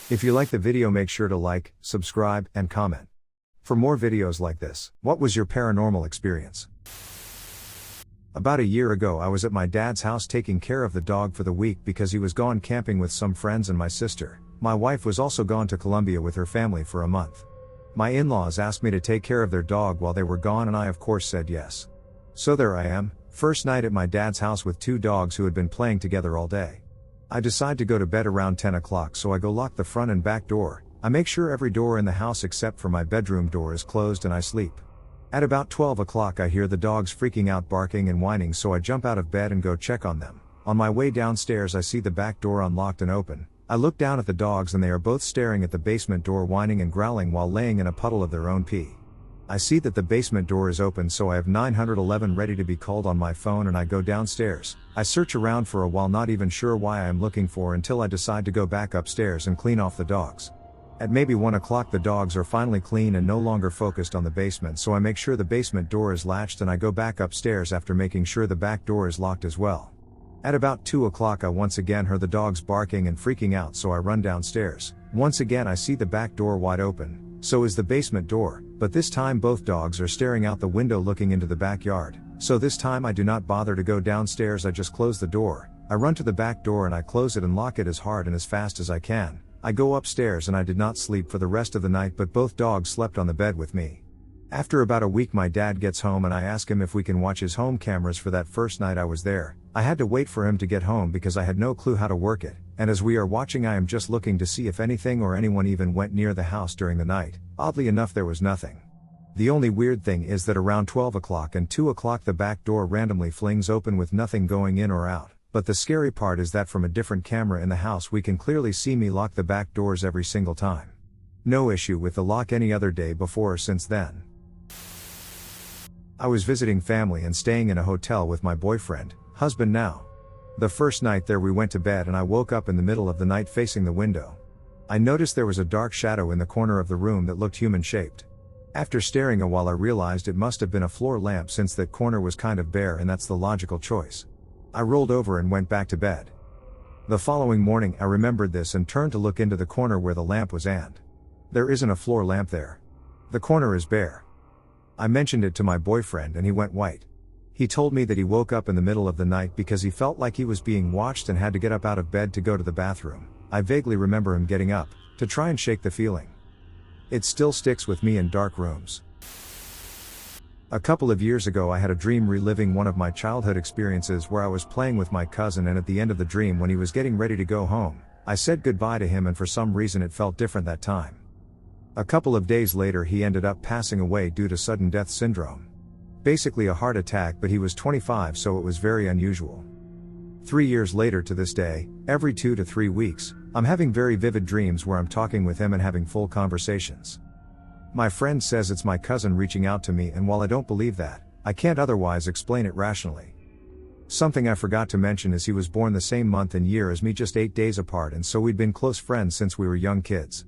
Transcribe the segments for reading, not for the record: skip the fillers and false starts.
If you like the video, make sure to like, subscribe, and comment. For more videos like this, what was your paranormal experience? About a year ago, I was at my dad's house taking care of the dog for the week because he was gone camping with some friends and my sister. My wife was also gone to Colombia with her family for a month. My in-laws asked me to take care of their dog while they were gone, and I of course said yes. So there I am, first night at my dad's house with two dogs who had been playing together all day. I decide to go to bed around 10 o'clock, so I go lock the front and back door. I make sure every door in the house except for my bedroom door is closed, and I sleep. At about 12 o'clock I hear the dogs freaking out, barking and whining, so I jump out of bed and go check on them. On my way downstairs I see the back door unlocked and open. I look down at the dogs and they are both staring at the basement door, whining and growling while laying in a puddle of their own pee. I see that the basement door is open, so I have 911 ready to be called on my phone, and I go downstairs. I search around for a while, not even sure why I am looking for, until I decide to go back upstairs and clean off the dogs. At maybe 1 o'clock the dogs are finally clean and no longer focused on the basement, so I make sure the basement door is latched and I go back upstairs after making sure the back door is locked as well. At about 2 o'clock I once again heard the dogs barking and freaking out, so I run downstairs. Once again I see the back door wide open. So is the basement door, but this time both dogs are staring out the window looking into the backyard. So this time I do not bother to go downstairs, I just close the door. I run to the back door and I close it and lock it as hard and as fast as I can. I go upstairs and I did not sleep for the rest of the night, but both dogs slept on the bed with me. After about a week my dad gets home and I ask him if we can watch his home cameras for that first night I was there. I had to wait for him to get home because I had no clue how to work it, and as we are watching I am just looking to see if anything or anyone even went near the house during the night. Oddly enough there was nothing. The only weird thing is that around 12 o'clock and 2 o'clock the back door randomly flings open with nothing going in or out. But the scary part is that from a different camera in the house we can clearly see me lock the back doors every single time. No issue with the lock any other day before or since then. I was visiting family and staying in a hotel with my boyfriend, husband now. The first night there we went to bed and I woke up in the middle of the night facing the window. I noticed there was a dark shadow in the corner of the room that looked human-shaped. After staring a while I realized it must have been a floor lamp, since that corner was kind of bare and that's the logical choice. I rolled over and went back to bed. The following morning I remembered this and turned to look into the corner where the lamp was, and there isn't a floor lamp there. The corner is bare. I mentioned it to my boyfriend and he went white. He told me that he woke up in the middle of the night because he felt like he was being watched and had to get up out of bed to go to the bathroom. I vaguely remember him getting up to try and shake the feeling. It still sticks with me in dark rooms. A couple of years ago I had a dream reliving one of my childhood experiences where I was playing with my cousin, and at the end of the dream when he was getting ready to go home, I said goodbye to him, and for some reason it felt different that time. A couple of days later he ended up passing away due to sudden death syndrome. Basically a heart attack, but he was 25, so it was very unusual. 3 years later to this day, every 2 to 3 weeks, I'm having very vivid dreams where I'm talking with him and having full conversations. My friend says it's my cousin reaching out to me, and while I don't believe that, I can't otherwise explain it rationally. Something I forgot to mention is he was born the same month and year as me, just 8 days apart, and so we'd been close friends since we were young kids.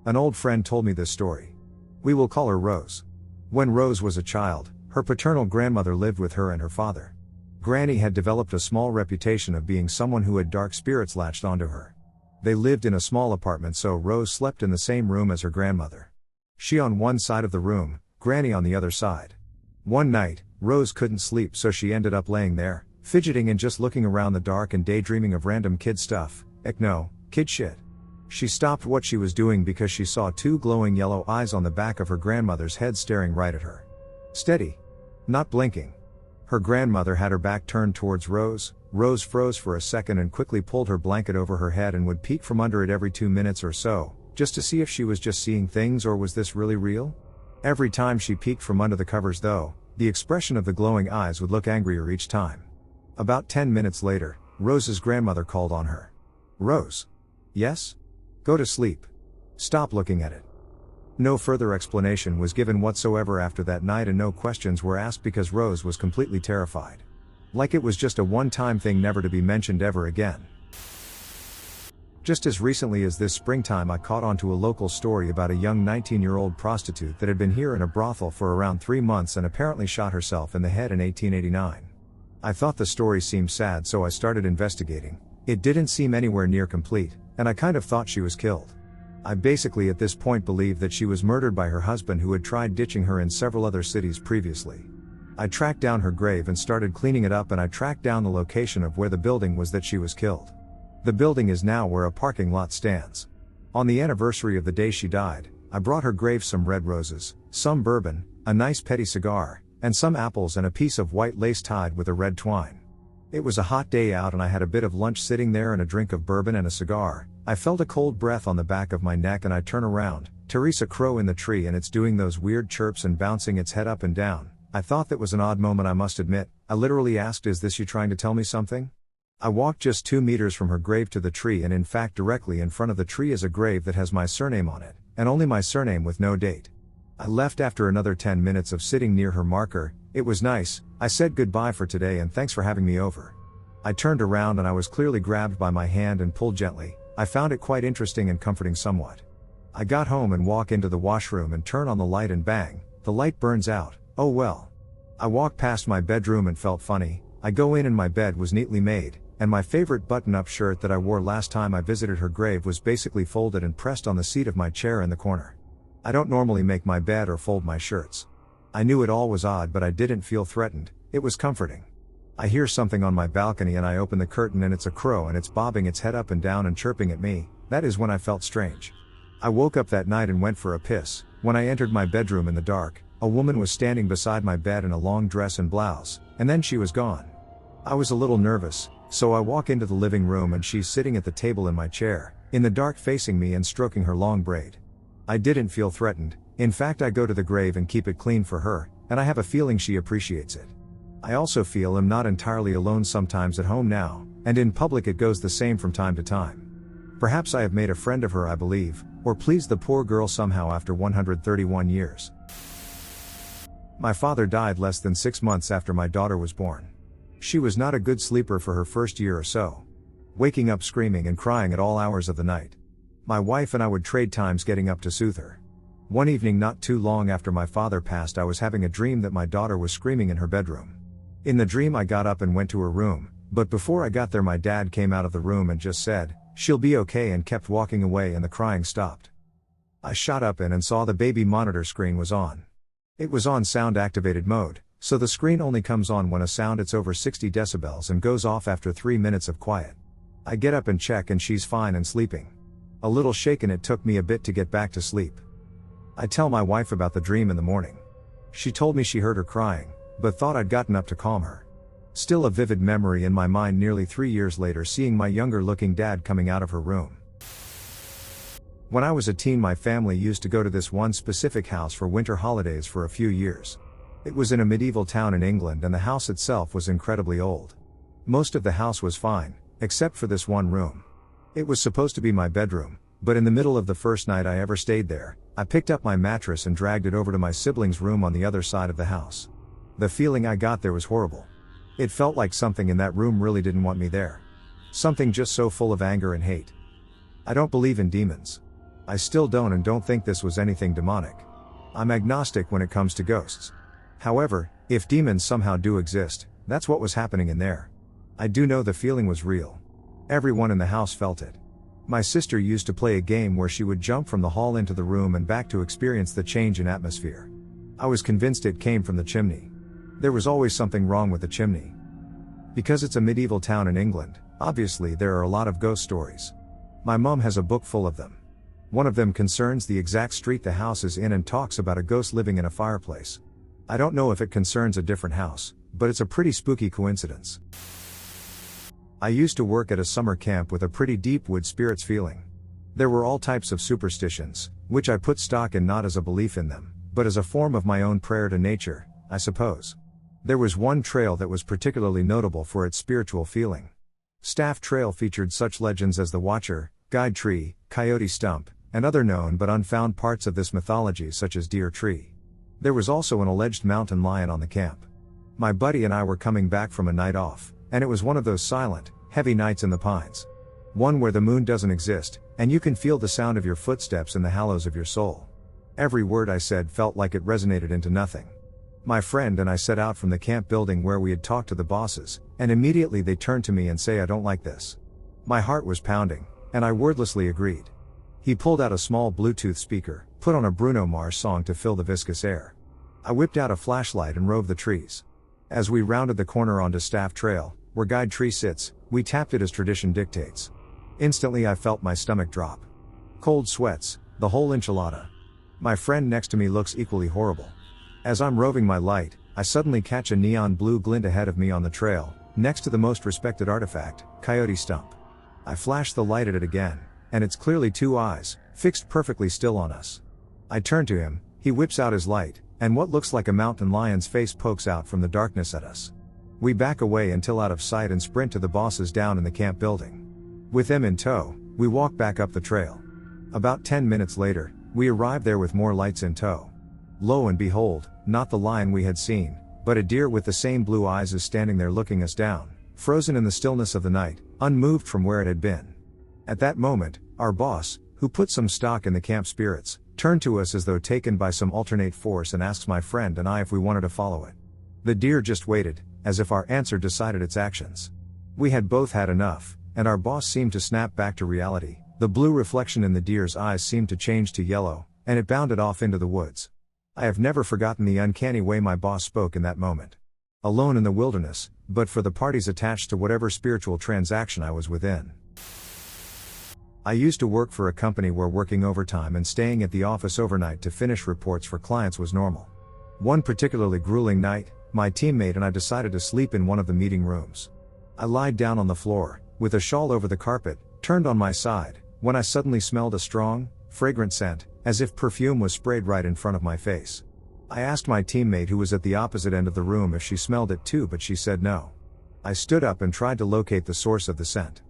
An old friend told me this story. We will call her Rose. When Rose was a child, her paternal grandmother lived with her and her father. Granny had developed a small reputation of being someone who had dark spirits latched onto her. They lived in a small apartment, so Rose slept in the same room as her grandmother. She on one side of the room, Granny on the other side. One night, Rose couldn't sleep, so she ended up laying there, fidgeting and just looking around the dark and daydreaming of random kid stuff. No, kid shit. She stopped what she was doing because she saw 2 glowing yellow eyes on the back of her grandmother's head staring right at her. Steady. Not blinking. Her grandmother had her back turned towards Rose. Rose froze for a second and quickly pulled her blanket over her head and would peek from under it every 2 minutes or so, just to see if she was just seeing things or was this really real? Every time she peeked from under the covers though, the expression of the glowing eyes would look angrier each time. About 10 minutes later, Rose's grandmother called on her. Rose. Yes? Go to sleep. Stop looking at it. No further explanation was given whatsoever after that night, and no questions were asked because Rose was completely terrified. Like it was just a one-time thing, never to be mentioned ever again. Just as recently as this springtime I caught on to a local story about a young 19-year-old prostitute that had been here in a brothel for around 3 months and apparently shot herself in the head in 1889. I thought the story seemed sad, so I started investigating. It didn't seem anywhere near complete, and I kind of thought she was killed. I basically at this point believed that she was murdered by her husband, who had tried ditching her in several other cities previously. I tracked down her grave and started cleaning it up, and I tracked down the location of where the building was that she was killed. The building is now where a parking lot stands. On the anniversary of the day she died, I brought her grave some red roses, some bourbon, a nice petty cigar, and some apples and a piece of white lace tied with a red twine. It was a hot day out and I had a bit of lunch sitting there and a drink of bourbon and a cigar. I felt a cold breath on the back of my neck and I turn around. There's a crow in the tree and it's doing those weird chirps and bouncing its head up and down. I thought that was an odd moment, I must admit. I literally asked, "Is this you trying to tell me something?" I walked just 2 meters from her grave to the tree, and in fact directly in front of the tree is a grave that has my surname on it, and only my surname with no date. I left after another 10 minutes of sitting near her marker. It was nice. I said goodbye for today and thanks for having me over. I turned around and I was clearly grabbed by my hand and pulled gently. I found it quite interesting and comforting somewhat. I got home and walk into the washroom and turn on the light and bang, the light burns out. Oh well. I walked past my bedroom and felt funny. I go in and my bed was neatly made, and my favorite button-up shirt that I wore last time I visited her grave was basically folded and pressed on the seat of my chair in the corner. I don't normally make my bed or fold my shirts. I knew it all was odd, but I didn't feel threatened. It was comforting. I hear something on my balcony and I open the curtain and it's a crow and it's bobbing its head up and down and chirping at me. That is when I felt strange. I woke up that night and went for a piss. When I entered my bedroom in the dark, a woman was standing beside my bed in a long dress and blouse, and then she was gone. I was a little nervous, so I walk into the living room and she's sitting at the table in my chair, in the dark facing me and stroking her long braid. I didn't feel threatened. In fact, I go to the grave and keep it clean for her, and I have a feeling she appreciates it. I also feel I'm not entirely alone sometimes at home now, and in public it goes the same from time to time. Perhaps I have made a friend of her, I believe, or pleased the poor girl somehow after 131 years. My father died less than 6 months after my daughter was born. She was not a good sleeper for her first year or so, waking up screaming and crying at all hours of the night. My wife and I would trade times getting up to soothe her. One evening not too long after my father passed, I was having a dream that my daughter was screaming in her bedroom. In the dream I got up and went to her room, but before I got there my dad came out of the room and just said, "She'll be okay," and kept walking away and the crying stopped. I shot up in and saw the baby monitor screen was on. It was on sound activated mode, so the screen only comes on when a sound it's over 60 decibels and goes off after 3 minutes of quiet. I get up and check and she's fine and sleeping. A little shaken, it took me a bit to get back to sleep. I tell my wife about the dream in the morning. She told me she heard her crying, but thought I'd gotten up to calm her. Still a vivid memory in my mind nearly 3 years later, seeing my younger looking dad coming out of her room. When I was a teen, my family used to go to this one specific house for winter holidays for a few years. It was in a medieval town in England and the house itself was incredibly old. Most of the house was fine, except for this one room. It was supposed to be my bedroom, but in the middle of the first night I ever stayed there, I picked up my mattress and dragged it over to my siblings' room on the other side of the house. The feeling I got there was horrible. It felt like something in that room really didn't want me there. Something just so full of anger and hate. I don't believe in demons. I still don't, and don't think this was anything demonic. I'm agnostic when it comes to ghosts. However, if demons somehow do exist, that's what was happening in there. I do know the feeling was real. Everyone in the house felt it. My sister used to play a game where she would jump from the hall into the room and back to experience the change in atmosphere. I was convinced it came from the chimney. There was always something wrong with the chimney. Because it's a medieval town in England, obviously there are a lot of ghost stories. My mum has a book full of them. One of them concerns the exact street the house is in and talks about a ghost living in a fireplace. I don't know if it concerns a different house, but it's a pretty spooky coincidence. I used to work at a summer camp with a pretty deep wood spirits feeling. There were all types of superstitions, which I put stock in not as a belief in them, but as a form of my own prayer to nature, I suppose. There was one trail that was particularly notable for its spiritual feeling. Staff Trail featured such legends as the Watcher, Guide Tree, Coyote Stump, and other known but unfound parts of this mythology such as Deer Tree. There was also an alleged mountain lion on the camp. My buddy and I were coming back from a night off, and it was one of those silent, heavy nights in the pines. One where the moon doesn't exist, and you can feel the sound of your footsteps in the hollows of your soul. Every word I said felt like it resonated into nothing. My friend and I set out from the camp building where we had talked to the bosses, and immediately they turned to me and say, "I don't like this." My heart was pounding, and I wordlessly agreed. He pulled out a small Bluetooth speaker, put on a Bruno Mars song to fill the viscous air. I whipped out a flashlight and roved the trees. As we rounded the corner onto Staff Trail, where Guide Tree sits, we tapped it as tradition dictates. Instantly I felt my stomach drop. Cold sweats, the whole enchilada. My friend next to me looks equally horrible. As I'm roving my light, I suddenly catch a neon blue glint ahead of me on the trail, next to the most respected artifact, Coyote Stump. I flash the light at it again, and it's clearly two eyes, fixed perfectly still on us. I turn to him, he whips out his light, and what looks like a mountain lion's face pokes out from the darkness at us. We back away until out of sight and sprint to the bosses down in the camp building. With them in tow, we walk back up the trail. About 10 minutes later, we arrive there with more lights in tow. Lo and behold, not the lion we had seen, but a deer with the same blue eyes is standing there looking us down, frozen in the stillness of the night, unmoved from where it had been. At that moment, our boss, who put some stock in the camp spirits, turned to us as though taken by some alternate force and asks my friend and I if we wanted to follow it. The deer just waited, as if our answer decided its actions. We had both had enough, and our boss seemed to snap back to reality. The blue reflection in the deer's eyes seemed to change to yellow, and it bounded off into the woods. I have never forgotten the uncanny way my boss spoke in that moment. Alone in the wilderness, but for the parties attached to whatever spiritual transaction I was within. I used to work for a company where working overtime and staying at the office overnight to finish reports for clients was normal. One particularly grueling night, my teammate and I decided to sleep in one of the meeting rooms. I lied down on the floor, with a shawl over the carpet, turned on my side, when I suddenly smelled a strong, fragrant scent, as if perfume was sprayed right in front of my face. I asked my teammate who was at the opposite end of the room if she smelled it too, but she said no. I stood up and tried to locate the source of the scent.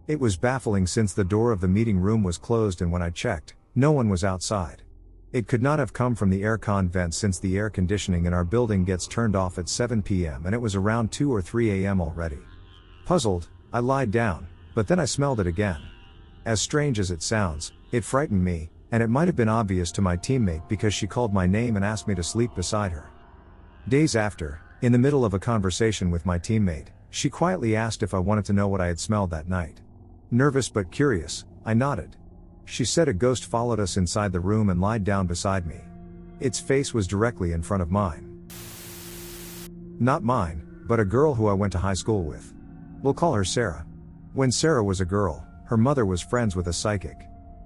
It was baffling since the door of the meeting room was closed and when I checked, no one was outside. It could not have come from the aircon vent since the air conditioning in our building gets turned off at 7 p.m. and it was around 2 or 3 a.m. already. Puzzled, I lied down, but then I smelled it again. As strange as it sounds, it frightened me, and it might have been obvious to my teammate because she called my name and asked me to sleep beside her. Days after, in the middle of a conversation with my teammate, she quietly asked if I wanted to know what I had smelled that night. Nervous but curious, I nodded. She said a ghost followed us inside the room and lied down beside me. Its face was directly in front of mine. Not mine, but a girl who I went to high school with. We'll call her Sarah. When Sarah was a girl, her mother was friends with a psychic.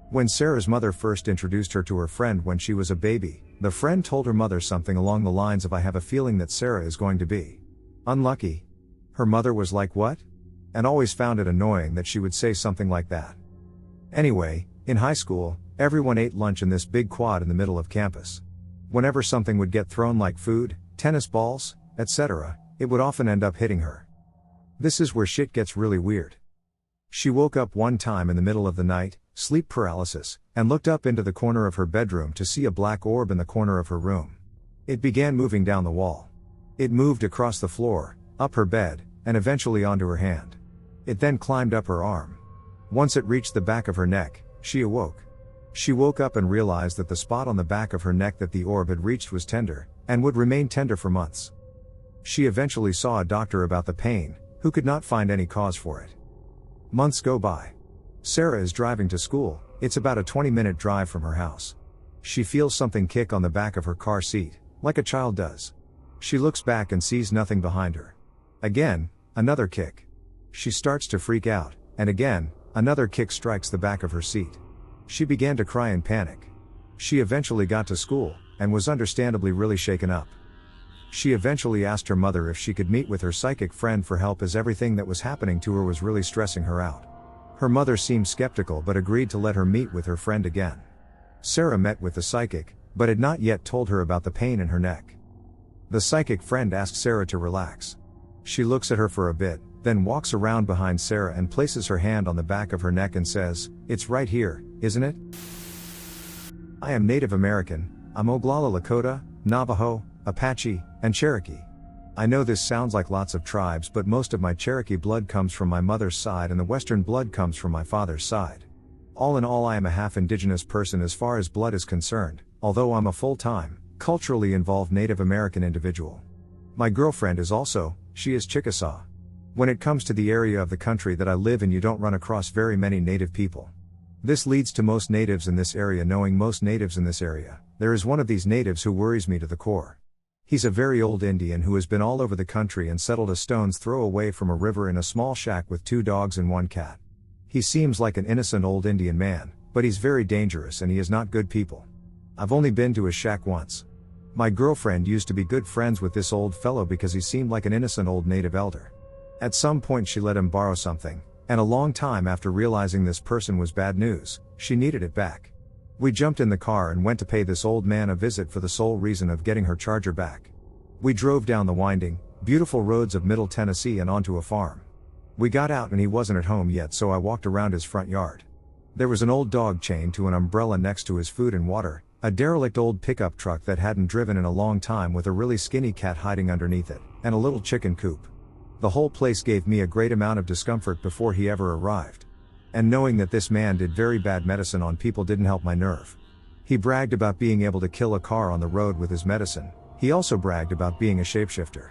When Sarah's mother first introduced her to her friend when she was a baby, the friend told her mother something along the lines of, "I have a feeling that Sarah is going to be unlucky." Her mother was like, "What?" and always found it annoying that she would say something like that. Anyway, in high school, everyone ate lunch in this big quad in the middle of campus. Whenever something would get thrown like food, tennis balls, etc., it would often end up hitting her. This is where shit gets really weird. She woke up one time in the middle of the night, sleep paralysis, and looked up into the corner of her bedroom to see a black orb in the corner of her room. It began moving down the wall. It moved across the floor, up her bed, and eventually onto her hand. It then climbed up her arm. Once it reached the back of her neck, she awoke. She woke up and realized that the spot on the back of her neck that the orb had reached was tender, and would remain tender for months. She eventually saw a doctor about the pain, who could not find any cause for it. Months go by. Sarah is driving to school, it's about a 20-minute drive from her house. She feels something kick on the back of her car seat, like a child does. She looks back and sees nothing behind her. Again, another kick. She starts to freak out, and again, another kick strikes the back of her seat. She began to cry in panic. She eventually got to school, and was understandably really shaken up. She eventually asked her mother if she could meet with her psychic friend for help as everything that was happening to her was really stressing her out. Her mother seemed skeptical but agreed to let her meet with her friend again. Sarah met with the psychic, but had not yet told her about the pain in her neck. The psychic friend asked Sarah to relax. She looks at her for a bit, then walks around behind Sarah and places her hand on the back of her neck and says, "It's right here, isn't it? I am Native American, I'm Oglala Lakota, Navajo, Apache, and Cherokee. I know this sounds like lots of tribes, but most of my Cherokee blood comes from my mother's side and the Western blood comes from my father's side. All in all, I am a half indigenous person as far as blood is concerned, although I'm a full-time, culturally involved Native American individual. My girlfriend is also, she is Chickasaw. When it comes to the area of the country that I live in, you don't run across very many Native people. This leads to most natives in this area knowing most natives in this area. There is one of these natives who worries me to the core. He's a very old Indian who has been all over the country and settled a stone's throw away from a river in a small shack with 2 dogs and 1 cat. He seems like an innocent old Indian man, but he's very dangerous and he is not good people. I've only been to his shack once. My girlfriend used to be good friends with this old fellow because he seemed like an innocent old native elder. At some point she let him borrow something, and a long time after realizing this person was bad news, she needed it back. We jumped in the car and went to pay this old man a visit for the sole reason of getting her charger back. We drove down the winding, beautiful roads of Middle Tennessee and onto a farm. We got out and he wasn't at home yet, so I walked around his front yard. There was an old dog chained to an umbrella next to his food and water, a derelict old pickup truck that hadn't driven in a long time with a really skinny cat hiding underneath it, and a little chicken coop. The whole place gave me a great amount of discomfort before he ever arrived. And knowing that this man did very bad medicine on people didn't help my nerve. He bragged about being able to kill a car on the road with his medicine. He also bragged about being a shapeshifter.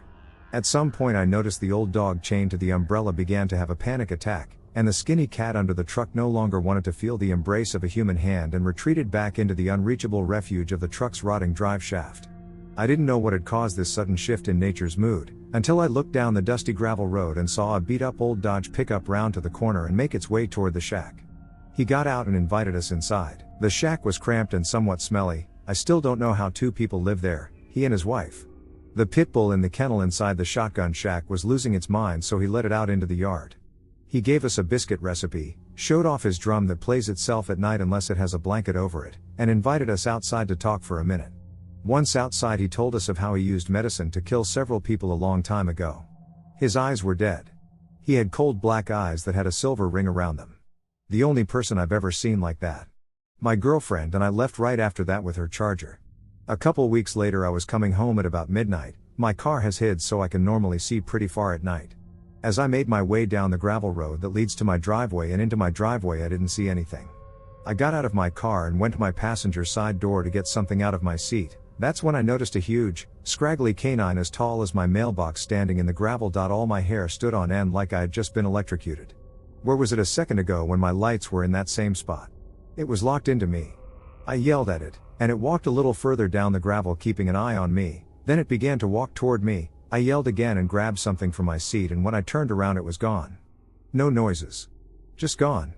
At some point I noticed the old dog chained to the umbrella began to have a panic attack, and the skinny cat under the truck no longer wanted to feel the embrace of a human hand and retreated back into the unreachable refuge of the truck's rotting drive shaft. I didn't know what had caused this sudden shift in nature's mood, until I looked down the dusty gravel road and saw a beat-up old Dodge pickup round to the corner and make its way toward the shack. He got out and invited us inside. The shack was cramped and somewhat smelly. I still don't know how 2 people live there, he and his wife. The pit bull in the kennel inside the shotgun shack was losing its mind, so he let it out into the yard. He gave us a biscuit recipe, showed off his drum that plays itself at night unless it has a blanket over it, and invited us outside to talk for a minute. Once outside he told us of how he used medicine to kill several people a long time ago. His eyes were dead. He had cold black eyes that had a silver ring around them. The only person I've ever seen like that. My girlfriend and I left right after that with her charger. A couple weeks later I was coming home at about midnight. My car has hid so I can normally see pretty far at night. As I made my way down the gravel road that leads to my driveway and into my driveway I didn't see anything. I got out of my car and went to my passenger side door to get something out of my seat. That's when I noticed a huge, scraggly canine as tall as my mailbox standing in the gravel. All my hair stood on end like I had just been electrocuted. Where was it a second ago when my lights were in that same spot? It was locked into me. I yelled at it, and it walked a little further down the gravel keeping an eye on me. Then it began to walk toward me. I yelled again and grabbed something from my seat, and when I turned around it was gone. No noises. Just gone.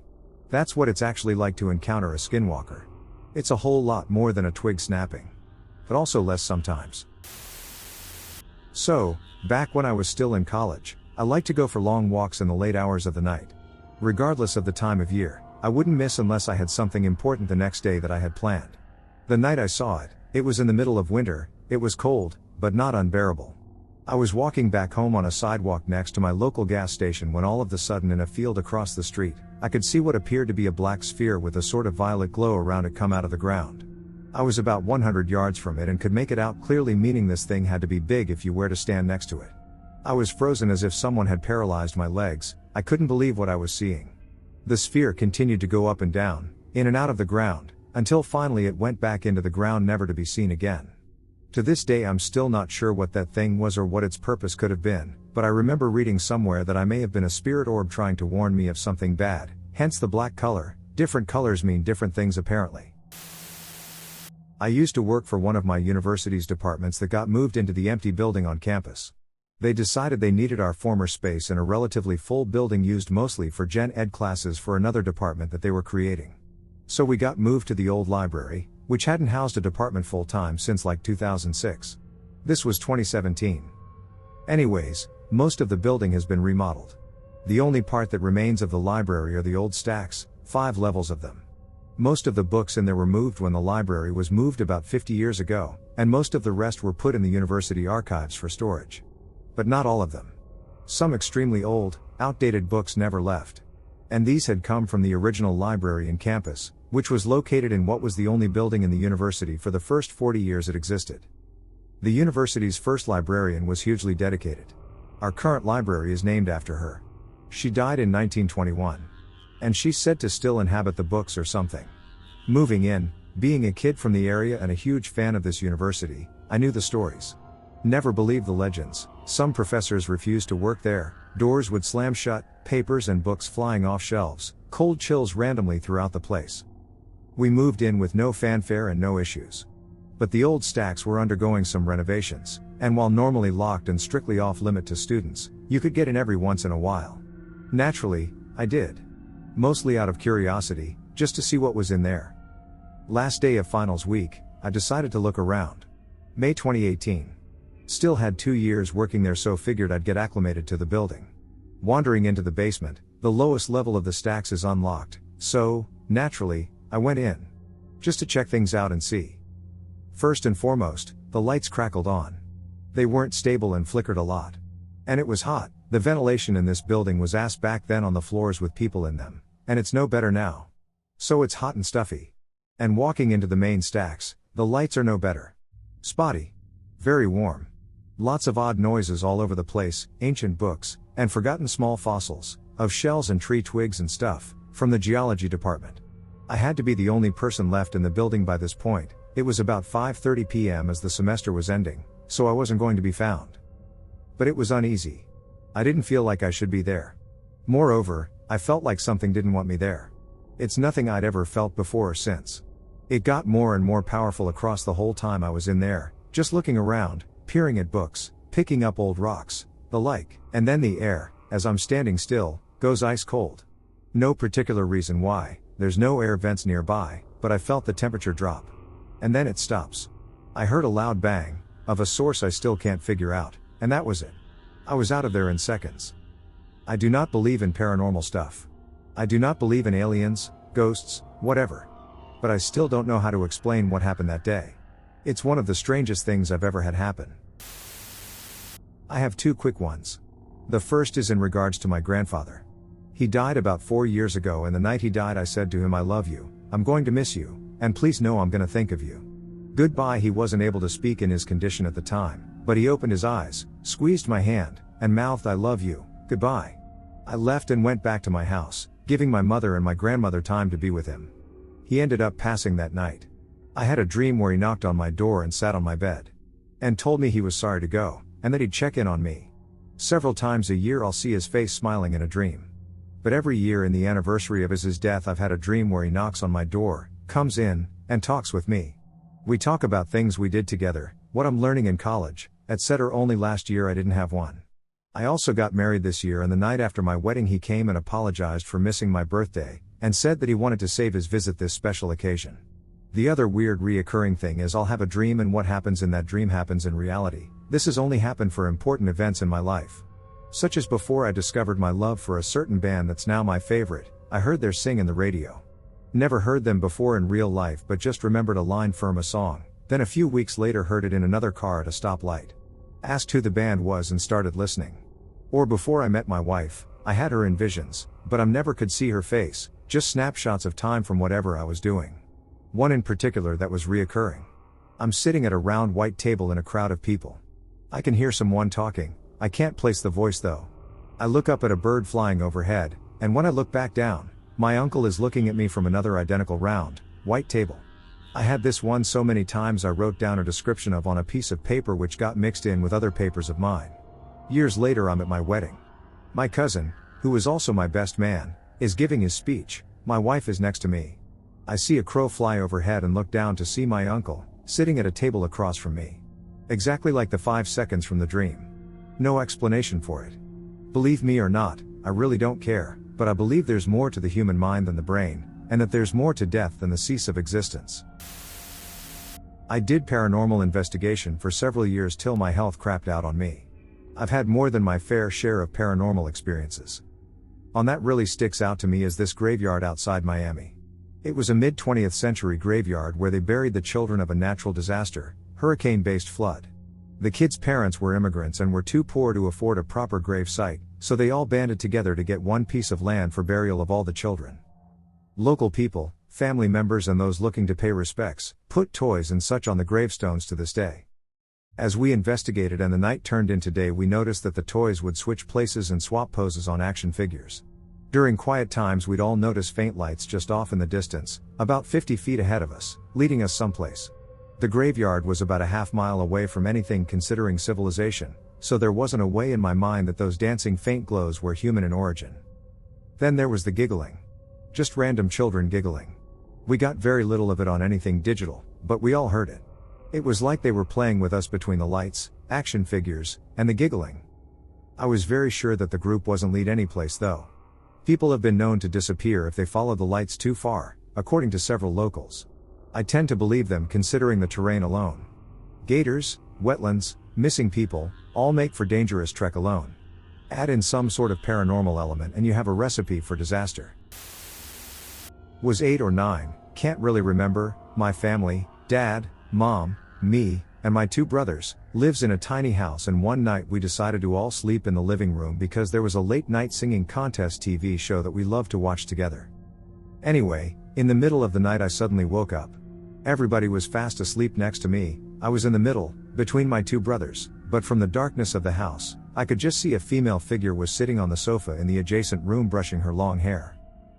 That's what it's actually like to encounter a skinwalker. It's a whole lot more than a twig snapping. But also less sometimes. So, back when I was still in college, I liked to go for long walks in the late hours of the night. Regardless of the time of year, I wouldn't miss unless I had something important the next day that I had planned. The night I saw it, it was in the middle of winter, it was cold, but not unbearable. I was walking back home on a sidewalk next to my local gas station when all of a sudden in a field across the street, I could see what appeared to be a black sphere with a sort of violet glow around it come out of the ground. I was about 100 yards from it and could make it out clearly, meaning this thing had to be big if you were to stand next to it. I was frozen as if someone had paralyzed my legs. I couldn't believe what I was seeing. The sphere continued to go up and down, in and out of the ground, until finally it went back into the ground never to be seen again. To this day I'm still not sure what that thing was or what its purpose could have been, but I remember reading somewhere that I may have been a spirit orb trying to warn me of something bad, hence the black color. Different colors mean different things apparently. I used to work for one of my university's departments that got moved into the empty building on campus. They decided they needed our former space in a relatively full building used mostly for gen ed classes for another department that they were creating. So we got moved to the old library, which hadn't housed a department full time since like 2006. This was 2017. Anyways, most of the building has been remodeled. The only part that remains of the library are the old stacks, 5 levels of them. Most of the books in there were moved when the library was moved about 50 years ago, and most of the rest were put in the university archives for storage. But not all of them. Some extremely old, outdated books never left. And these had come from the original library in campus, which was located in what was the only building in the university for the first 40 years it existed. The university's first librarian was hugely dedicated. Our current library is named after her. She died in 1921. And she's said to still inhabit the books or something. Moving in, Being a kid from the area and a huge fan of this university, I knew the stories. Never believed the legends. Some professors refused to work there, doors would slam shut, papers and books flying off shelves, cold chills randomly throughout the place. We moved in with no fanfare and no issues. But the old stacks were undergoing some renovations, and while normally locked and strictly off limit to students, you could get in every once in a while. Naturally, I did. Mostly out of curiosity, just to see what was in there. Last day of finals week, I decided to look around. May 2018. Still had 2 years working there, so figured I'd get acclimated to the building. Wandering into the basement, the lowest level of the stacks is unlocked, so, naturally, I went in. Just to check things out and see. First and foremost, the lights crackled on. They weren't stable and flickered a lot. And it was hot. The ventilation in this building was ass back then on the floors with people in them, and it's no better now. So it's hot and stuffy. And walking into the main stacks, the lights are no better. Spotty. Very warm. Lots of odd noises all over the place, ancient books, and forgotten small fossils, of shells and tree twigs and stuff, from the geology department. I had to be the only person left in the building by this point. It was about 5:30 p.m. as the semester was ending, so I wasn't going to be found. But it was uneasy. I didn't feel like I should be there. Moreover, I felt like something didn't want me there. It's nothing I'd ever felt before or since. It got more and more powerful across the whole time I was in there, just looking around, peering at books, picking up old rocks, the like, and then the air, as I'm standing still, goes ice cold. No particular reason why, there's no air vents nearby, but I felt the temperature drop. And then it stops. I heard a loud bang, of a source I still can't figure out, and that was it. I was out of there in seconds. I do not believe in paranormal stuff. I do not believe in aliens, ghosts, whatever. But I still don't know how to explain what happened that day. It's one of the strangest things I've ever had happen. I have 2 quick ones. The first is in regards to my grandfather. He died about 4 years ago, and the night he died I said to him, "I love you, I'm going to miss you, and please know I'm gonna think of you. Goodbye." He wasn't able to speak in his condition at the time, but he opened his eyes, squeezed my hand, and mouthed, "I love you, goodbye." I left and went back to my house, giving my mother and my grandmother time to be with him. He ended up passing that night. I had a dream where he knocked on my door and sat on my bed. And told me he was sorry to go, and that he'd check in on me. Several times a year I'll see his face smiling in a dream. But every year in the anniversary of his death I've had a dream where he knocks on my door, comes in, and talks with me. We talk about things we did together, what I'm learning in college, etc. Only last year I didn't have one. I also got married this year, and the night after my wedding he came and apologized for missing my birthday, and said that he wanted to save his visit this special occasion. The other weird reoccurring thing is I'll have a dream, and what happens in that dream happens in reality. This has only happened for important events in my life. Such as before I discovered my love for a certain band that's now my favorite. I heard their sing in the radio. Never heard them before in real life, but just remembered a line from a song. Then a few weeks later heard it in another car at a stoplight. Asked who the band was and started listening. Or before I met my wife, I had her in visions, but I never could see her face, just snapshots of time from whatever I was doing. One in particular that was reoccurring. I'm sitting at a round white table in a crowd of people. I can hear someone talking, I can't place the voice though. I look up at a bird flying overhead, and when I look back down, my uncle is looking at me from another identical round, white table. I had this one so many times I wrote down a description of on a piece of paper which got mixed in with other papers of mine. Years later I'm at my wedding. My cousin, who is also my best man, is giving his speech. My wife is next to me. I see a crow fly overhead and look down to see my uncle, sitting at a table across from me. Exactly like the 5 seconds from the dream. No explanation for it. Believe me or not, I really don't care, but I believe there's more to the human mind than the brain, and that there's more to death than the cease of existence. I did paranormal investigation for several years till my health crapped out on me. I've had more than my fair share of paranormal experiences. One that really sticks out to me is this graveyard outside Miami. It was a mid-20th century graveyard where they buried the children of a natural disaster, hurricane-based flood. The kids' parents were immigrants and were too poor to afford a proper grave site, so they all banded together to get one piece of land for burial of all the children. Local people, family members and those looking to pay respects, put toys and such on the gravestones to this day. As we investigated and the night turned into day, we noticed that the toys would switch places and swap poses on action figures. During quiet times we'd all notice faint lights just off in the distance, about 50 feet ahead of us, leading us someplace. The graveyard was about a half-mile away from anything considering civilization, so there wasn't a way in my mind that those dancing faint glows were human in origin. Then there was the giggling. Just random children giggling. We got very little of it on anything digital, but we all heard it. It was like they were playing with us between the lights, action figures, and the giggling. I was very sure that the group wasn't lead anyplace though. People have been known to disappear if they follow the lights too far, according to several locals. I tend to believe them considering the terrain alone. Gators, wetlands, missing people, all make for dangerous trek alone. Add in some sort of paranormal element and you have a recipe for disaster. Was 8 or 9, can't really remember. My family, dad, mom, me, and my 2 brothers, lives in a tiny house, and one night we decided to all sleep in the living room because there was a late night singing contest TV show that we loved to watch together. Anyway, in the middle of the night I suddenly woke up. Everybody was fast asleep next to me, I was in the middle, between my 2 brothers, but from the darkness of the house, I could just see a female figure was sitting on the sofa in the adjacent room brushing her long hair.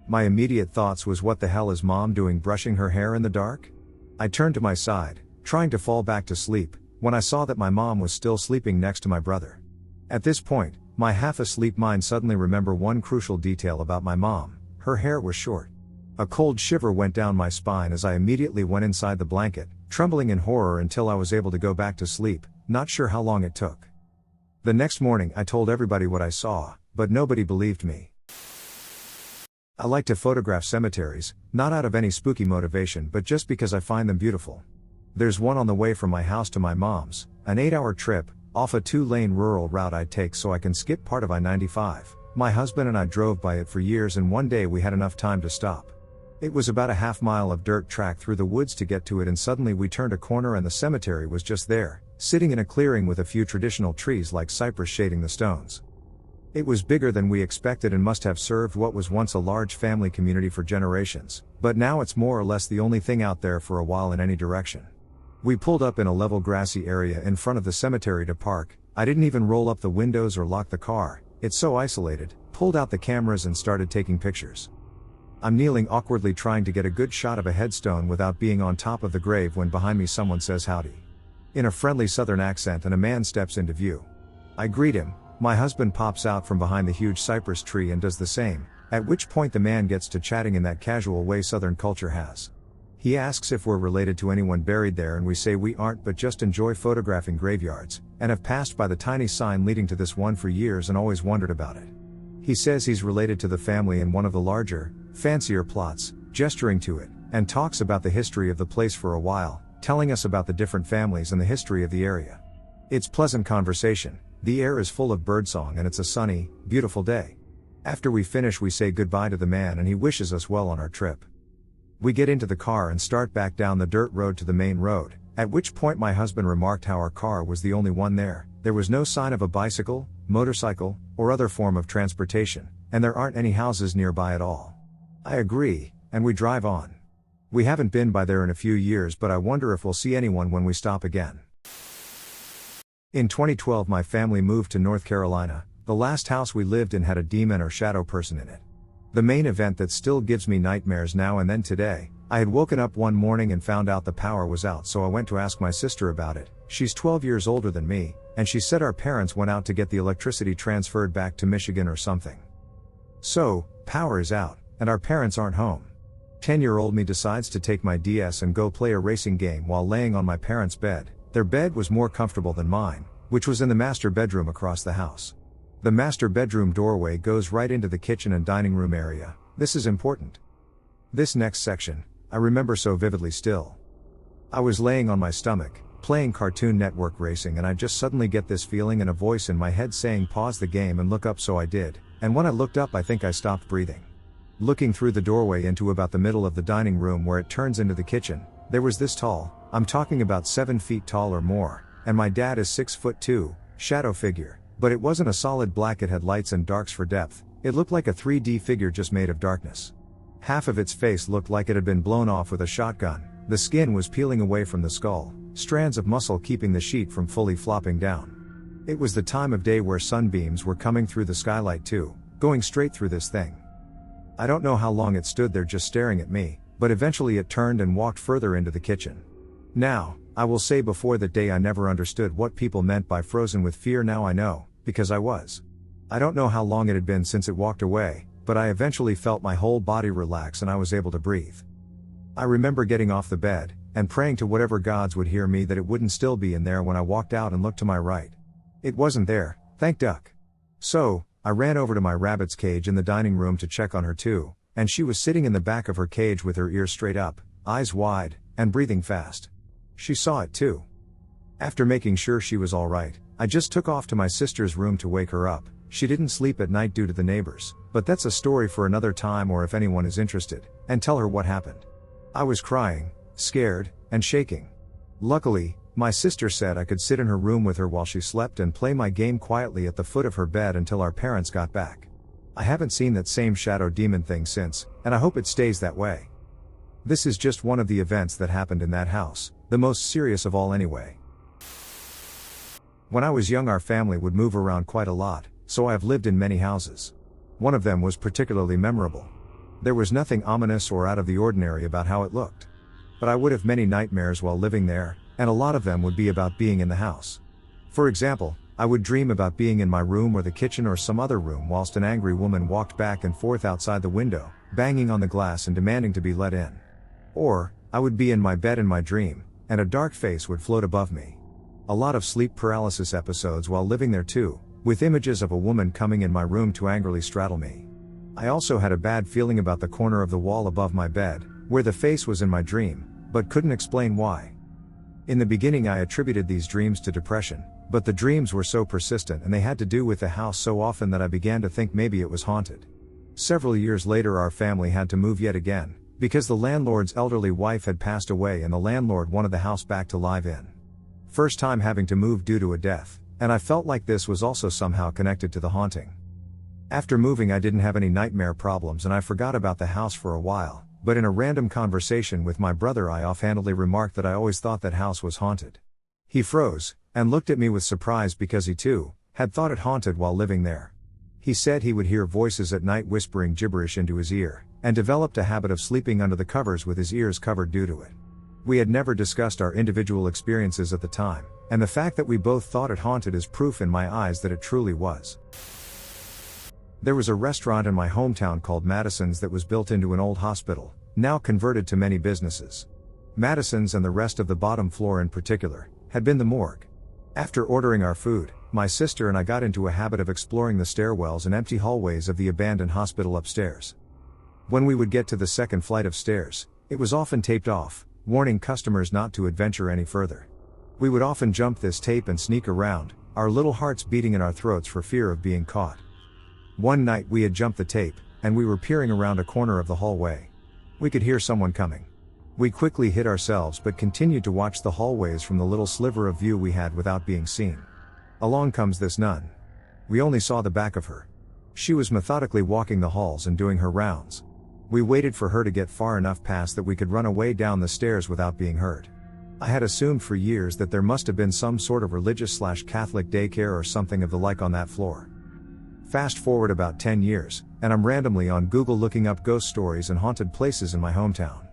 My immediate thoughts was, what the hell is mom doing brushing her hair in the dark? I turned to my side, trying to fall back to sleep, when I saw that my mom was still sleeping next to my brother. At this point, my half-asleep mind suddenly remembered one crucial detail about my mom: her hair was short. A cold shiver went down my spine as I immediately went inside the blanket, trembling in horror until I was able to go back to sleep, not sure how long it took. The next morning I told everybody what I saw, but nobody believed me. I like to photograph cemeteries, not out of any spooky motivation but just because I find them beautiful. There's one on the way from my house to my mom's, an 8-hour trip, off a 2-lane rural route I take so I can skip part of I-95. My husband and I drove by it for years, and one day we had enough time to stop. It was about a half-mile of dirt track through the woods to get to it, and suddenly we turned a corner and the cemetery was just there, sitting in a clearing with a few traditional trees like cypress shading the stones. It was bigger than we expected and must have served what was once a large family community for generations, but now it's more or less the only thing out there for a while in any direction. We pulled up in a level grassy area in front of the cemetery to park. I didn't even roll up the windows or lock the car, it's so isolated, pulled out the cameras and started taking pictures. I'm kneeling awkwardly trying to get a good shot of a headstone without being on top of the grave when behind me someone says howdy, in a friendly southern accent, and a man steps into view. I greet him, my husband pops out from behind the huge cypress tree and does the same, at which point the man gets to chatting in that casual way southern culture has. He asks if we're related to anyone buried there, and we say we aren't but just enjoy photographing graveyards, and have passed by the tiny sign leading to this one for years and always wondered about it. He says he's related to the family in one of the larger, fancier plots, gesturing to it, and talks about the history of the place for a while, telling us about the different families and the history of the area. It's pleasant conversation, the air is full of birdsong and it's a sunny, beautiful day. After we finish we say goodbye to the man and he wishes us well on our trip. We get into the car and start back down the dirt road to the main road, at which point my husband remarked how our car was the only one there. There was no sign of a bicycle, motorcycle, or other form of transportation, and there aren't any houses nearby at all. I agree, and we drive on. We haven't been by there in a few years, but I wonder if we'll see anyone when we stop again. In 2012 my family moved to North Carolina. The last house we lived in had a demon or shadow person in it. The main event that still gives me nightmares now and then today, I had woken up one morning and found out the power was out, so I went to ask my sister about it. She's 12 years older than me, and she said our parents went out to get the electricity transferred back to Michigan or something. So, power is out, and our parents aren't home. 10-year-old me decides to take my DS and go play a racing game while laying on my parents' bed. Their bed was more comfortable than mine, which was in the master bedroom across the house. The master bedroom doorway goes right into the kitchen and dining room area. This is important. This next section, I remember so vividly still. I was laying on my stomach, playing Cartoon Network racing, and I just suddenly get this feeling and a voice in my head saying pause the game and look up, so I did, and when I looked up I think I stopped breathing. Looking through the doorway into about the middle of the dining room where it turns into the kitchen, there was this tall, I'm talking about 7 feet tall or more, and my dad is 6'2", shadow figure, but it wasn't a solid black, it had lights and darks for depth. It looked like a 3D figure just made of darkness. Half of its face looked like it had been blown off with a shotgun, the skin was peeling away from the skull, strands of muscle keeping the sheet from fully flopping down. It was the time of day where sunbeams were coming through the skylight too, going straight through this thing. I don't know how long it stood there just staring at me, but eventually it turned and walked further into the kitchen. Now, I will say before that day I never understood what people meant by frozen with fear. Now I know, because I was. I don't know how long it had been since it walked away, but I eventually felt my whole body relax and I was able to breathe. I remember getting off the bed, and praying to whatever gods would hear me that it wouldn't still be in there when I walked out and looked to my right. It wasn't there, thank duck. So, I ran over to my rabbit's cage in the dining room to check on her too, and she was sitting in the back of her cage with her ears straight up, eyes wide, and breathing fast. She saw it too. After making sure she was alright, I just took off to my sister's room to wake her up. She didn't sleep at night due to the neighbors, but that's a story for another time or if anyone is interested, and tell her what happened. I was crying, scared, and shaking. Luckily, my sister said I could sit in her room with her while she slept and play my game quietly at the foot of her bed until our parents got back. I haven't seen that same shadow demon thing since, and I hope it stays that way. This is just one of the events that happened in that house, the most serious of all anyway. When I was young our family would move around quite a lot, so I have lived in many houses. One of them was particularly memorable. There was nothing ominous or out of the ordinary about how it looked. But I would have many nightmares while living there, and a lot of them would be about being in the house. For example, I would dream about being in my room or the kitchen or some other room whilst an angry woman walked back and forth outside the window, banging on the glass and demanding to be let in. Or, I would be in my bed in my dream, and a dark face would float above me. A lot of sleep paralysis episodes while living there too, with images of a woman coming in my room to angrily straddle me. I also had a bad feeling about the corner of the wall above my bed, where the face was in my dream, but couldn't explain why. In the beginning I attributed these dreams to depression, but the dreams were so persistent and they had to do with the house so often that I began to think maybe it was haunted. Several years later our family had to move yet again, because the landlord's elderly wife had passed away and the landlord wanted the house back to live in. First time having to move due to a death, and I felt like this was also somehow connected to the haunting. After moving I didn't have any nightmare problems and I forgot about the house for a while, but in a random conversation with my brother I offhandedly remarked that I always thought that house was haunted. He froze, and looked at me with surprise because he too had thought it haunted while living there. He said he would hear voices at night whispering gibberish into his ear, and developed a habit of sleeping under the covers with his ears covered due to it. We had never discussed our individual experiences at the time, and the fact that we both thought it haunted is proof in my eyes that it truly was. There was a restaurant in my hometown called Madison's that was built into an old hospital, now converted to many businesses. Madison's and the rest of the bottom floor in particular, had been the morgue. After ordering our food, my sister and I got into a habit of exploring the stairwells and empty hallways of the abandoned hospital upstairs. When we would get to the second flight of stairs, it was often taped off, warning customers not to adventure any further. We would often jump this tape and sneak around, our little hearts beating in our throats for fear of being caught. One night we had jumped the tape, and we were peering around a corner of the hallway. We could hear someone coming. We quickly hid ourselves but continued to watch the hallways from the little sliver of view we had without being seen. Along comes this nun. We only saw the back of her. She was methodically walking the halls and doing her rounds. We waited for her to get far enough past that we could run away down the stairs without being heard. I had assumed for years that there must have been some sort of religious/Catholic daycare or something of the like on that floor. Fast forward about 10 years, and I'm randomly on Google looking up ghost stories and haunted places in my hometown.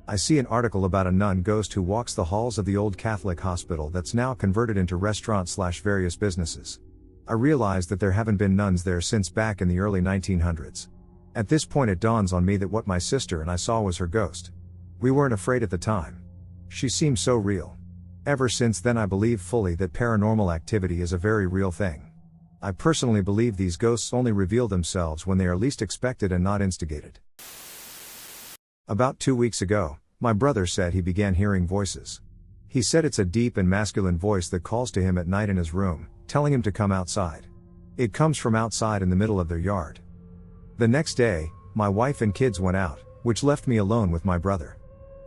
I see an article about a nun ghost who walks the halls of the old Catholic hospital that's now converted into restaurant/various businesses. I realize that there haven't been nuns there since back in the early 1900s. At this point it dawns on me that what my sister and I saw was her ghost. We weren't afraid at the time. She seemed so real. Ever since then I believe fully that paranormal activity is a very real thing. I personally believe these ghosts only reveal themselves when they are least expected and not instigated. About 2 weeks ago, my brother said he began hearing voices. He said it's a deep and masculine voice that calls to him at night in his room, telling him to come outside. It comes from outside in the middle of their yard. The next day, my wife and kids went out, which left me alone with my brother.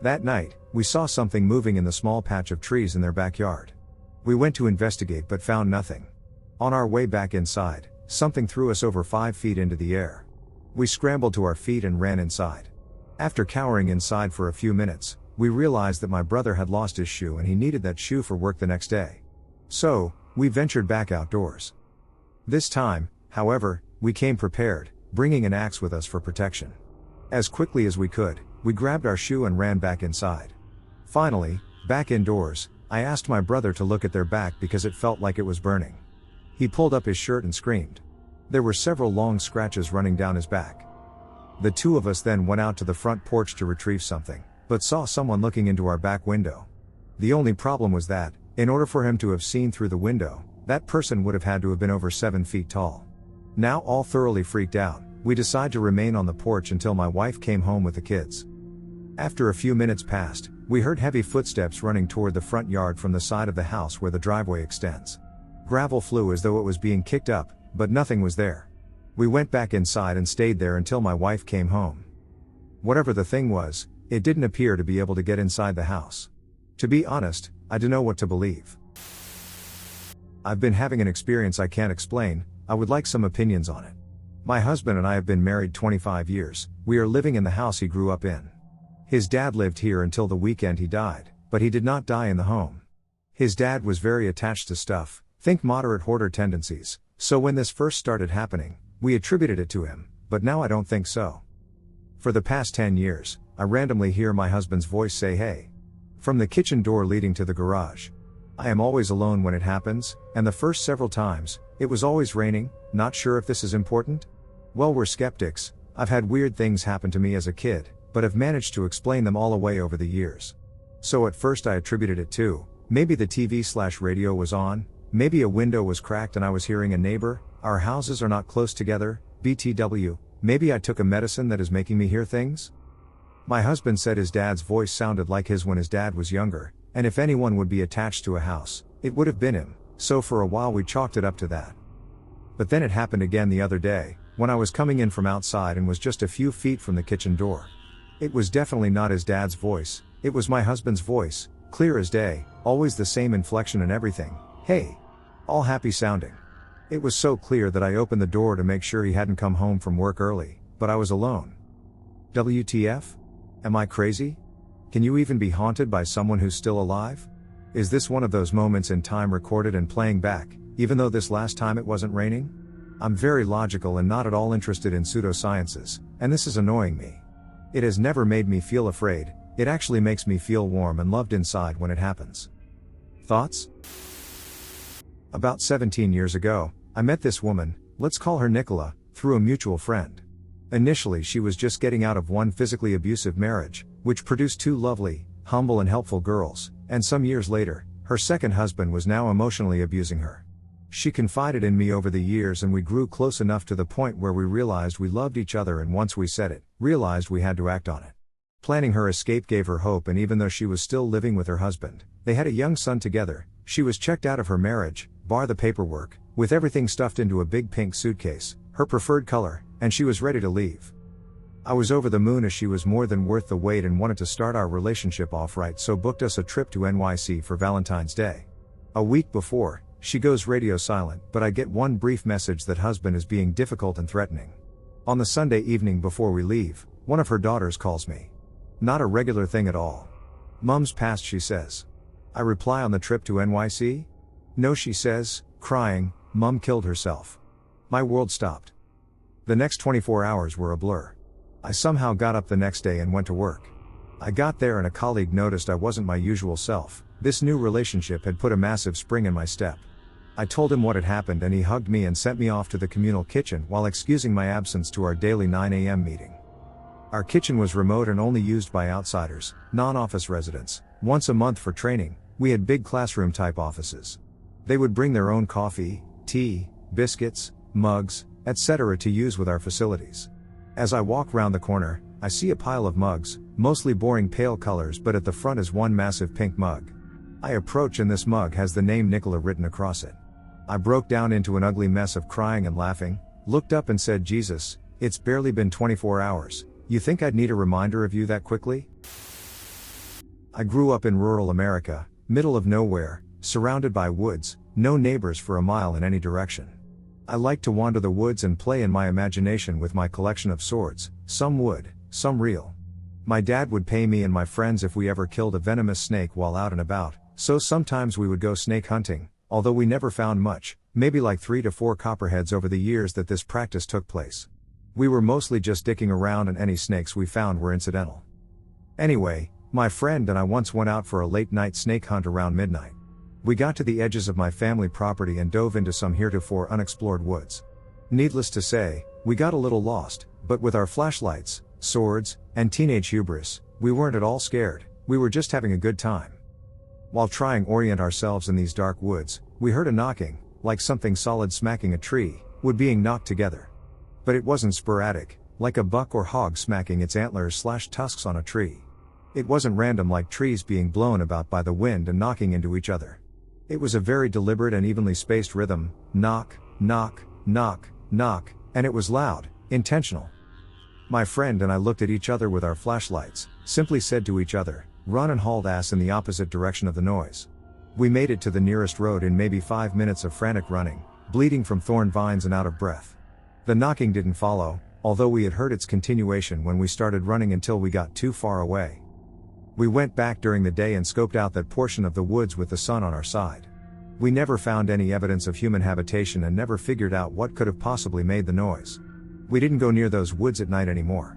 That night, we saw something moving in the small patch of trees in their backyard. We went to investigate but found nothing. On our way back inside, something threw us over 5 feet into the air. We scrambled to our feet and ran inside. After cowering inside for a few minutes, we realized that my brother had lost his shoe and he needed that shoe for work the next day. So, we ventured back outdoors. This time, however, we came prepared, bringing an axe with us for protection. As quickly as we could, we grabbed our shoe and ran back inside. Finally, back indoors, I asked my brother to look at their back because it felt like it was burning. He pulled up his shirt and screamed. There were several long scratches running down his back. The two of us then went out to the front porch to retrieve something, but saw someone looking into our back window. The only problem was that, in order for him to have seen through the window, that person would have had to have been over 7 feet tall. Now all thoroughly freaked out, we decided to remain on the porch until my wife came home with the kids. After a few minutes passed, we heard heavy footsteps running toward the front yard from the side of the house where the driveway extends. Gravel flew as though it was being kicked up, but nothing was there. We went back inside and stayed there until my wife came home. Whatever the thing was, it didn't appear to be able to get inside the house. To be honest, I don't know what to believe. I've been having an experience I can't explain. I would like some opinions on it. My husband and I have been married 25 years, we are living in the house he grew up in. His dad lived here until the weekend he died, but he did not die in the home. His dad was very attached to stuff, think moderate hoarder tendencies, so when this first started happening, we attributed it to him, but now I don't think so. For the past 10 years, I randomly hear my husband's voice say hey. From the kitchen door leading to the garage. I am always alone when it happens, and the first several times, it was always raining. Not sure if this is important? Well, we're skeptics. I've had weird things happen to me as a kid, but have managed to explain them all away over the years. So at first I attributed it to, maybe the TV/radio was on, maybe a window was cracked and I was hearing a neighbor, our houses are not close together, BTW, maybe I took a medicine that is making me hear things? My husband said his dad's voice sounded like his when his dad was younger, and if anyone would be attached to a house, it would have been him, so for a while we chalked it up to that. But then it happened again the other day, when I was coming in from outside and was just a few feet from the kitchen door. It was definitely not his dad's voice, it was my husband's voice, clear as day, always the same inflection and everything, hey. All happy sounding. It was so clear that I opened the door to make sure he hadn't come home from work early, but I was alone. WTF? Am I crazy? Can you even be haunted by someone who's still alive? Is this one of those moments in time recorded and playing back, even though this last time it wasn't raining? I'm very logical and not at all interested in pseudosciences, and this is annoying me. It has never made me feel afraid, it actually makes me feel warm and loved inside when it happens. Thoughts? About 17 years ago, I met this woman, let's call her Nicola, through a mutual friend. Initially she was just getting out of one physically abusive marriage, which produced two lovely, humble and helpful girls, and some years later, her second husband was now emotionally abusing her. She confided in me over the years and we grew close enough to the point where we realized we loved each other, and once we said it, realized we had to act on it. Planning her escape gave her hope, and even though she was still living with her husband, they had a young son together, she was checked out of her marriage, bar the paperwork, with everything stuffed into a big pink suitcase, her preferred color, and she was ready to leave. I was over the moon as she was more than worth the wait and wanted to start our relationship off right, so booked us a trip to NYC for Valentine's Day. A week before, she goes radio silent, but I get one brief message that husband is being difficult and threatening. On the Sunday evening before we leave, one of her daughters calls me. Not a regular thing at all. Mum's passed, she says. I reply, on the trip to NYC? No, she says, crying, Mum killed herself. My world stopped. The next 24 hours were a blur. I somehow got up the next day and went to work. I got there and a colleague noticed I wasn't my usual self. This new relationship had put a massive spring in my step. I told him what had happened and he hugged me and sent me off to the communal kitchen while excusing my absence to our daily 9 a.m. meeting. Our kitchen was remote and only used by outsiders, non-office residents. Once a month for training, we had big classroom type offices. They would bring their own coffee, tea, biscuits, mugs, etc. to use with our facilities. As I walk round the corner, I see a pile of mugs, mostly boring pale colors, but at the front is one massive pink mug. I approach and this mug has the name Nicola written across it. I broke down into an ugly mess of crying and laughing, looked up and said, Jesus, it's barely been 24 hours. You think I'd need a reminder of you that quickly? I grew up in rural America, middle of nowhere, surrounded by woods, no neighbors for a mile in any direction. I liked to wander the woods and play in my imagination with my collection of swords, some wood, some real. My dad would pay me and my friends if we ever killed a venomous snake while out and about, so sometimes we would go snake hunting, although we never found much, maybe like 3 to 4 copperheads over the years that this practice took place. We were mostly just dicking around and any snakes we found were incidental. Anyway, my friend and I once went out for a late night snake hunt around midnight. We got to the edges of my family property and dove into some heretofore unexplored woods. Needless to say, we got a little lost, but with our flashlights, swords, and teenage hubris, we weren't at all scared, we were just having a good time. While trying to orient ourselves in these dark woods, we heard a knocking, like something solid smacking a tree, wood being knocked together. But it wasn't sporadic, like a buck or hog smacking its antlers/tusks on a tree. It wasn't random like trees being blown about by the wind and knocking into each other. It was a very deliberate and evenly spaced rhythm, knock, knock, knock, knock, and it was loud, intentional. My friend and I looked at each other with our flashlights, simply said to each other, "Run," and hauled ass in the opposite direction of the noise. We made it to the nearest road in maybe 5 minutes of frantic running, bleeding from thorn vines and out of breath. The knocking didn't follow, although we had heard its continuation when we started running until we got too far away. We went back during the day and scoped out that portion of the woods with the sun on our side. We never found any evidence of human habitation and never figured out what could have possibly made the noise. We didn't go near those woods at night anymore.